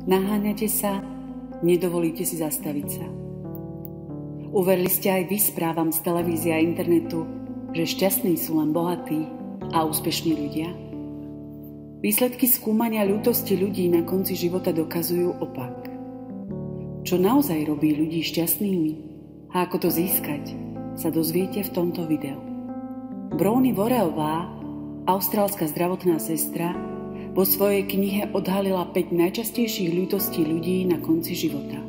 Naháňate sa, nedovolíte si zastaviť sa. Uverili ste aj vy správam z televízie a internetu, že šťastní sú len bohatí a úspešní ľudia? Výsledky skúmania ľútosti ľudí na konci života dokazujú opak. Čo naozaj robí ľudí šťastnými a ako to získať, sa dozviete v tomto videu. Brownie Worrelová, austrálska zdravotná sestra, vo svojej knihe odhalila 5 najčastejších ľútostí ľudí na konci života.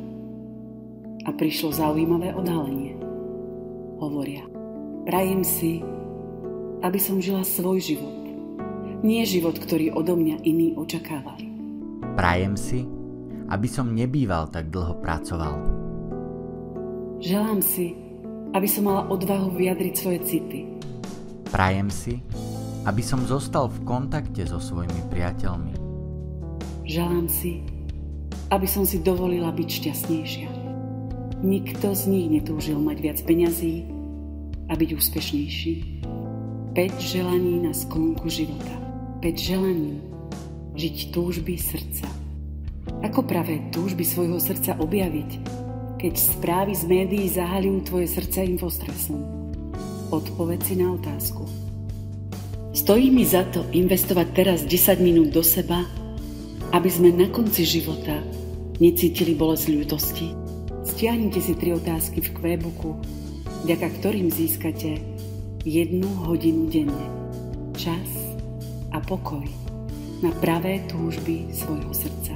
A prišlo zaujímavé odhalenie. Hovoria: prajem si, aby som žila svoj život, nie život, ktorý odo mňa iní očakávali. Prajem si, aby som nebýval tak dlho pracoval. Želám si, aby som mala odvahu vyjadriť svoje city. Prajem si, aby som zostal v kontakte so svojimi priateľmi. Želám si, aby som si dovolila byť šťastnejšia. Nikto z nich netúžil mať viac peňazí a byť úspešnejší. 5 želaní na sklonku života. 5 želaní žiť túžby srdca. Ako pravé túžby svojho srdca objaviť, keď správy z médií zahaľujú tvoje srdce infostresom? Odpoveď si na otázku. Stojí mi za to investovať teraz 10 minút do seba, aby sme na konci života necítili bolesť ľútosti? Stiahnite si 3 otázky v Quebooku, vďaka ktorým získate 1 hodinu denne. Čas a pokoj na pravé túžby svojho srdca.